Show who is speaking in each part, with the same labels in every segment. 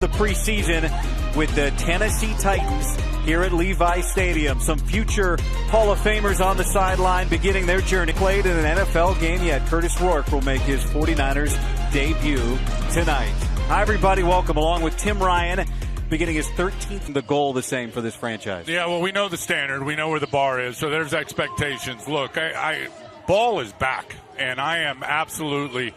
Speaker 1: The preseason with the Tennessee Titans here at Levi Stadium. Some future Hall of Famers on the sideline beginning their journey. Played in an NFL game yet. Curtis Rourke will make his 49ers debut tonight. Hi everybody, welcome along with Tim Ryan. Beginning his 13th, the goal the same for this franchise.
Speaker 2: Yeah, well, we know the standard. We know where the bar is, so there's expectations. Look, ball is back, and I am absolutely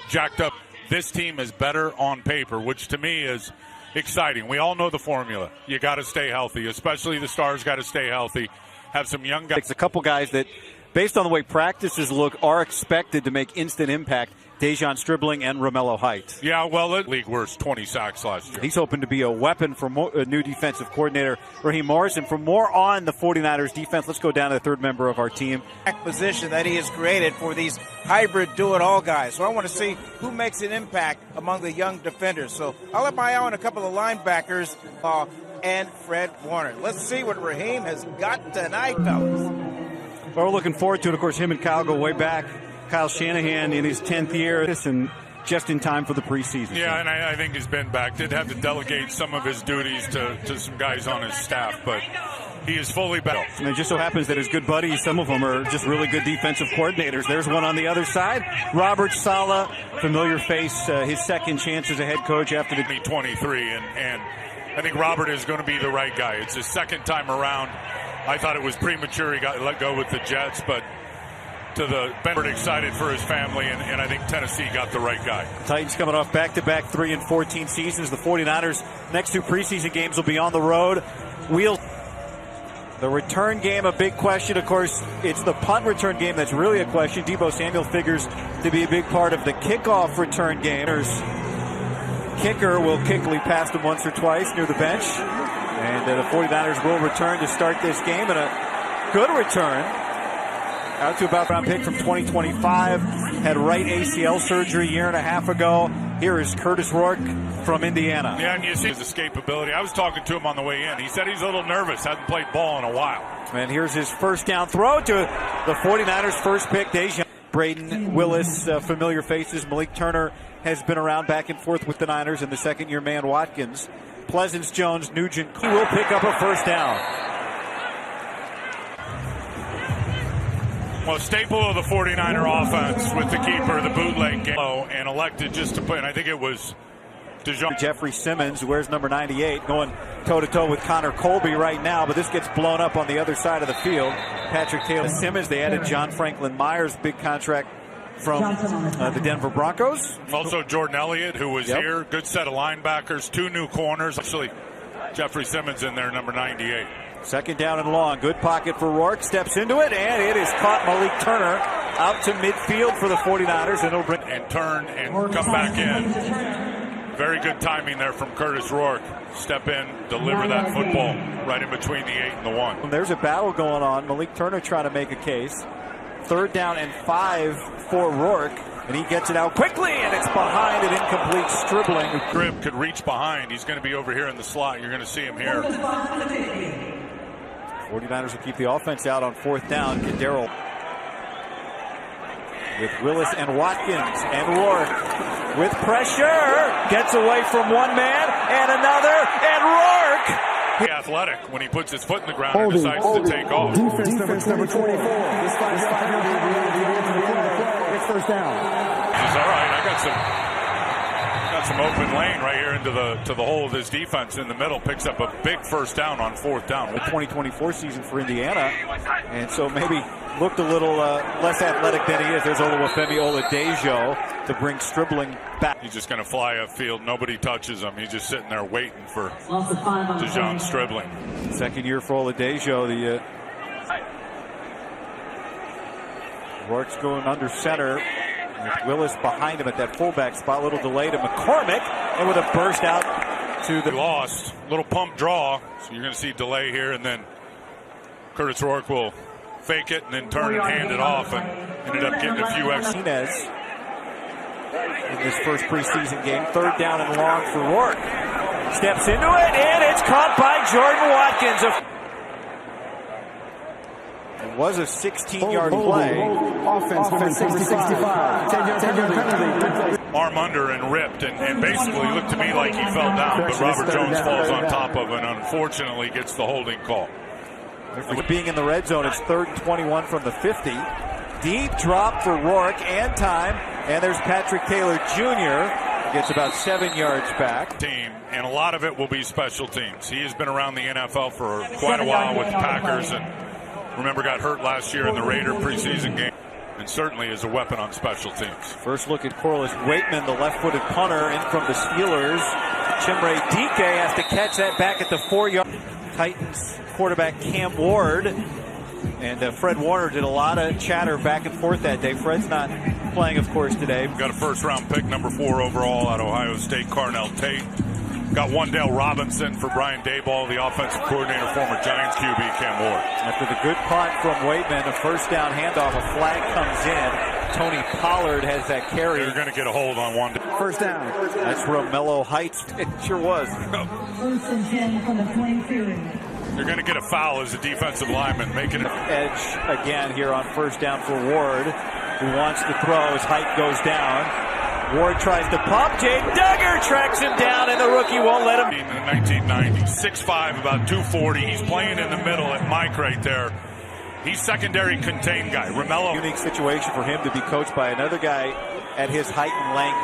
Speaker 2: jacked up. This team is better on paper, which to me is exciting. We all know the formula. You got to stay healthy, especially the stars got to stay healthy. Have some young guys.
Speaker 1: It's a couple guys that, based on the way practices look, are expected to make instant impact. Dejon Stribling and Romello Heights.
Speaker 2: Yeah, well, league worst 20 sacks last year.
Speaker 1: He's hoping to be a weapon for new defensive coordinator Raheem Morrison. For more on the 49ers defense, let's go down to the third member of our team.
Speaker 3: Position that he has created for these hybrid do-it-all guys. So I want to see who makes an impact among the young defenders. So I'll have my eye on a couple of linebackers and Fred Warner. Let's see what Raheem has got tonight, fellas.
Speaker 1: Well, we're looking forward to it. Of course, him and Kyle go way back. Kyle Shanahan in his 10th year, and just in time for the preseason.
Speaker 2: Yeah, and I think he's been back. Did have to delegate some of his duties to some guys on his staff, but he is fully back.
Speaker 1: And it just so happens that his good buddies, some of them are just really good defensive coordinators. There's one on the other side. Robert Saleh, familiar face, his second chance as a head coach after the
Speaker 2: 23, and I think Robert is going to be the right guy. It's his second time around. I thought it was premature. He got let go with the Jets, but to the Benford excited for his family, and I think Tennessee got the right guy.
Speaker 1: Titans coming off back-to-back 3-14 seasons. The 49ers next two preseason games will be on the road. The return game, a big question. Of course, it's the punt return game that's really a question. Deebo Samuel figures to be a big part of the kickoff return game. Kicker will kickly past him once or twice near the bench. And the 49ers will return to start this game, and a good return. Out to about round pick from 2025. Had right ACL surgery a year and a half ago. Here is Curtis Rourke from Indiana.
Speaker 2: Yeah, and you see his escapability. I was talking to him on the way in. He said he's a little nervous. Hasn't played ball in a while.
Speaker 1: And here's his first down throw to the 49ers' first pick. Dejon, Braden Willis, familiar faces. Malik Turner has been around back and forth with the Niners, and the second-year man Watkins. Pleasance Jones, Nugent. He will pick up a first down.
Speaker 2: Well, staple of the 49er offense with the keeper, the bootleg game, and elected just to put, and I think it was Dejon.
Speaker 1: Jeffrey Simmons, who wears number 98, going toe-to-toe with Connor Colby right now, but this gets blown up on the other side of the field. Patrick Taylor Simmons, they added John Franklin Myers, big contract from the Denver Broncos.
Speaker 2: Also Jordan Elliott, who was here, good set of linebackers, two new corners. Actually, Jeffrey Simmons in there, number 98.
Speaker 1: Second down and long. Good pocket for Rourke. Steps into it, and it is caught. Malik Turner out to midfield for the 49ers. And it'll bring
Speaker 2: and turn and come back in. Very good timing there from Curtis Rourke. Step in, deliver that football right in between the 8 and the 1.
Speaker 1: There's a battle going on. Malik Turner trying to make a case. Third down and 5 for Rourke. And he gets it out quickly, and it's behind an incomplete Stribling.
Speaker 2: Grib could reach behind. He's going to be over here in the slot. You're going to see him here.
Speaker 1: 49ers will keep the offense out on fourth down. Darrell with Willis and Watkins and Rourke with pressure. Gets away from one man and another, and Rourke.
Speaker 2: Athletic when he puts his foot in the ground and decides to take off.
Speaker 4: Defense number 24. This five it's first down.
Speaker 2: He's all right. I got some open lane right here into the hole of his defense in the middle. Picks up a big first down on fourth down.
Speaker 1: The 2024 season for Indiana, and so maybe looked a little less athletic than he is. There's Oluwafemi Oladejo to bring Stribling back.
Speaker 2: He's just going to fly upfield. Nobody touches him. He's just sitting there waiting for Dejon Stribling.
Speaker 1: Second year for Oladejo. The Rourke's going under center. With Willis behind him at that fullback spot. Little delay to McCormick, and with a burst out to the
Speaker 2: lost. Little pump draw. So you're going to see delay here, and then Curtis Rourke will fake it and then turn and hand it off, and ended up getting a few extra.
Speaker 1: In this first preseason game, third down and long for Rourke. Steps into it, and it's caught by Jordan Watkins. It was a 16-yard play.
Speaker 4: Offense, 60-65. 10-yard penalty.
Speaker 2: arm under and ripped, and basically looked to me like he fell down, but Robert Jones falls on top of it and unfortunately gets the holding call.
Speaker 1: Being in the red zone, it's 3rd and 21 from the 50. Deep drop for Rourke and time, and there's Patrick Taylor Jr. Gets about 7 yards back.
Speaker 2: Team, and a lot of it will be special teams. He has been around the NFL for quite a while with the Packers, and remember got hurt last year in the Raider preseason game, and certainly is a weapon on special teams.
Speaker 1: First look at Corliss Wakeman, the left-footed punter, in from the Steelers. Chimere Dike has to catch that back at the 4-yard. Titans quarterback Cam Ward and Fred Warner did a lot of chatter back and forth that day. Fred's not playing, of course, today.
Speaker 2: Got a first-round pick, number 4 overall out of Ohio State, Carnell Tate. Got Wandale Robinson for Brian Daboll, the offensive coordinator, former Giants QB Cam Ward.
Speaker 1: After the good punt from Wakeman, a first down handoff, a flag comes in. Tony Pollard has that carry.
Speaker 2: They're going to get a hold on one.
Speaker 4: First down.
Speaker 1: That's Romello Heights. It sure was.
Speaker 5: First and 10 from the 22.
Speaker 2: They're going to get a foul as a defensive lineman, making it
Speaker 1: Edge again here on first down for Ward, who wants to throw as Height goes down. Ward tries to pump. Jay Duggar tracks him down, and the rookie won't let him.
Speaker 2: In the 1990s, 6'5", about 240. He's playing in the middle at Mike right there. He's secondary contained guy. Romello.
Speaker 1: Unique situation for him to be coached by another guy at his height and length,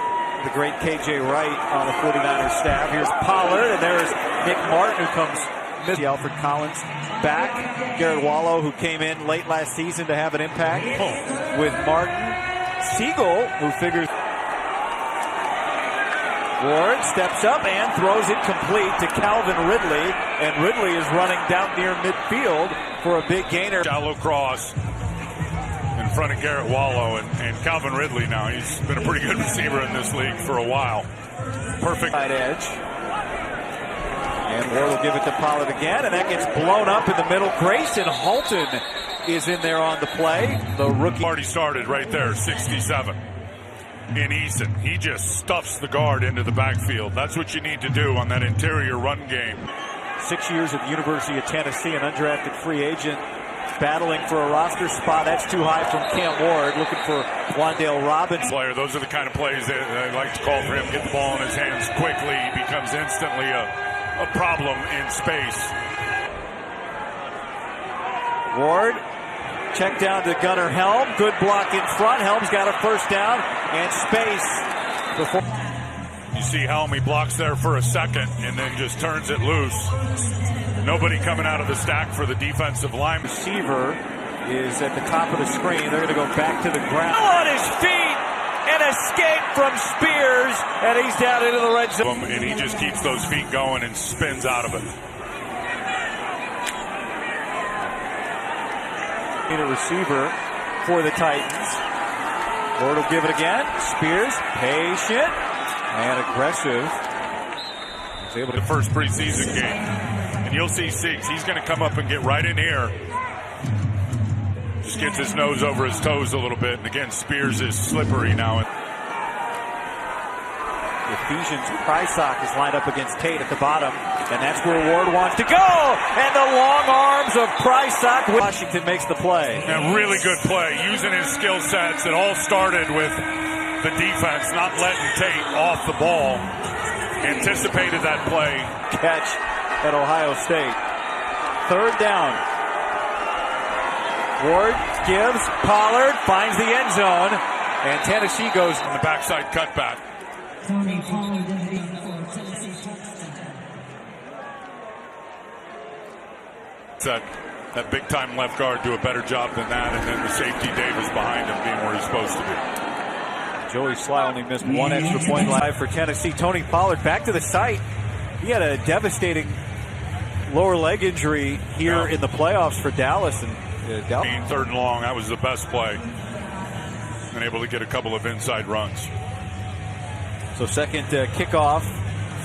Speaker 1: the great KJ Wright on the 49ers staff. Here's Pollard, and there's Nick Martin, who comes mid. Alfred Collins back. Garrett Wallow, who came in late last season to have an impact with Martin. Siegel, who figures. Ward steps up and throws it complete to Calvin Ridley, and Ridley is running down near midfield for a big gainer.
Speaker 2: Shallow cross in front of Garrett Wallow, and Calvin Ridley now. He's been a pretty good receiver in this league for a while. Perfect.
Speaker 1: Side edge. And Ward will give it to Pollard again, and that gets blown up in the middle. Grayson Halton is in there on the play. The rookie.
Speaker 2: Already started right there, 67. In Eason, he just stuffs the guard into the backfield. That's what you need to do on that interior run game.
Speaker 1: 6 years at the University of Tennessee, an undrafted free agent, battling for a roster spot. That's too high from Cam Ward, looking for Wandale Robinson.
Speaker 2: Player, those are the kind of plays that I like to call for him. Get the ball in his hands quickly. He becomes instantly a problem in space.
Speaker 1: Ward, check down to Gunnar Helm. Good block in front. Helm's got a first down and space before.
Speaker 2: You see Helm, he blocks there for a second and then just turns it loose. Nobody coming out of the stack for the defensive line.
Speaker 1: Receiver is at the top of the screen. They're going to go back to the ground. On his feet, an escape from Spears, and he's down into the red zone.
Speaker 2: And he just keeps those feet going and spins out of it.
Speaker 1: A receiver for the Titans. Ward will give it again. Spears, patient and aggressive. He's able to
Speaker 2: the first preseason game. And you'll see Six. He's going to come up and get right in here. Just gets his nose over his toes a little bit. And again, Spears is slippery now.
Speaker 1: Ephesians Prysock is lined up against Tate at the bottom, and that's where Ward wants to go. And the long arms of Prysock. Washington makes the play.
Speaker 2: A really good play, using his skill sets. It all started with the defense not letting Tate off the ball. Anticipated that play.
Speaker 1: Catch at Ohio State. Third down. Ward gives. Pollard finds the end zone, and Tennessee goes
Speaker 2: on the backside cutback.
Speaker 5: Tony Pollard in the for Tennessee touchdown.
Speaker 2: That big time left guard do a better job than that, and then the safety Davis behind him being where he's supposed to be.
Speaker 1: Joey Sly only missed one extra point live for Tennessee. Tony Pollard back to the site. He had a devastating lower leg injury here in the playoffs for Dallas, and Dallas.
Speaker 2: Third and long, that was the best play. And able to get a couple of inside runs.
Speaker 1: So second kickoff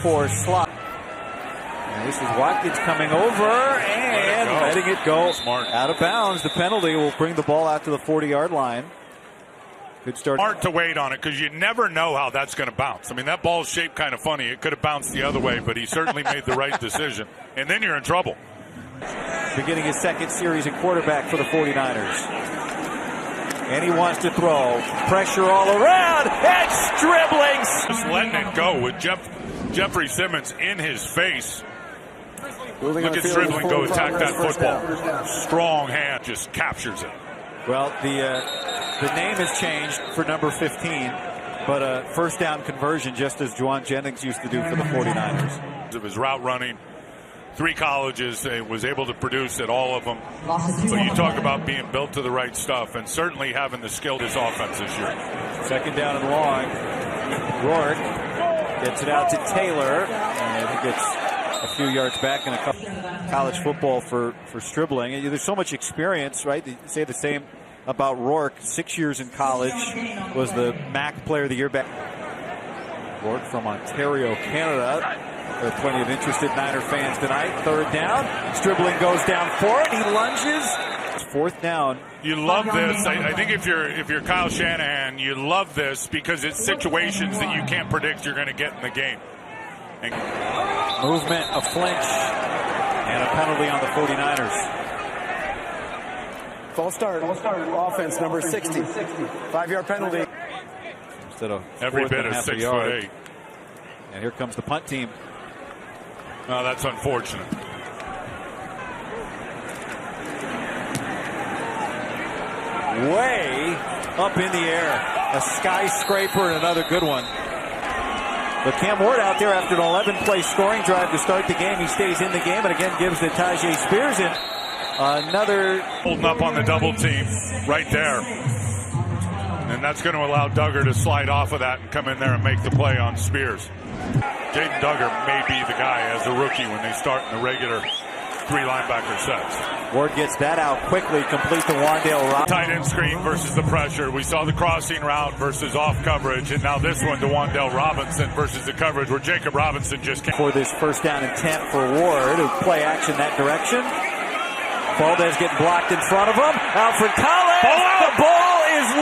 Speaker 1: for Slot. And this is Watkins coming over and letting it go.
Speaker 2: Smart.
Speaker 1: Out of bounds. The penalty will bring the ball out to the 40-yard line. Good start.
Speaker 2: Smart to wait on it because you never know how that's going to bounce. I mean, that ball's shaped kind of funny. It could have bounced the other way, but he certainly made the right decision. And then you're in trouble.
Speaker 1: Beginning his second series at quarterback for the 49ers. And he wants to throw. Pressure all around. And Striblings.
Speaker 2: Just letting it go with Jeffrey Simmons in his face. Look at Stribling go attack that football. Strong hand, just captures it.
Speaker 1: Well, the name has changed for number 15, but a first down conversion, just as Juwan Jennings used to do for the 49ers.
Speaker 2: Of his route running, 3 colleges, was able to produce at all of them. So you talk about being built to the right stuff, and certainly having the skill this offense this year.
Speaker 1: Second down and long. Rourke gets it out to Taylor, and he gets a few yards back in a couple. College football for Stribling. There's so much experience, right? They say the same about Rourke. 6 years in college, was the MAC Player of the Year back. Rourke from Ontario, Canada. There are plenty of interested Niner fans tonight. Third down. Stribling goes down for it. He lunges. Fourth down.
Speaker 2: You love this. I think if you're Kyle Shanahan, you love this because it's situations that you can't predict you're going to get in the game. And
Speaker 1: movement, a flinch, and a penalty on the 49ers.
Speaker 4: False start. Offense number 60. 5-yard penalty.
Speaker 1: Instead of
Speaker 2: every bit of 6'8".
Speaker 1: And here comes the punt team.
Speaker 2: No, that's unfortunate.
Speaker 1: Way up in the air. A skyscraper and another good one. But Cam Ward out there after an 11-play scoring drive to start the game. He stays in the game and again gives the Tajay Spears in. Another
Speaker 2: holding up on the double team right there. And that's going to allow Duggar to slide off of that and come in there and make the play on Spears. Jaden Duggar may be the guy as a rookie when they start in the regular 3 linebacker sets.
Speaker 1: Ward gets that out quickly, complete to Wandale Robinson.
Speaker 2: Tight end screen versus the pressure. We saw the crossing route versus off coverage, and now this one to Wandale Robinson versus the coverage where Jacob Robinson just came.
Speaker 1: For this first down intent for Ward, who play action that direction. Valdez getting blocked in front of him. Alfred Collins. The ball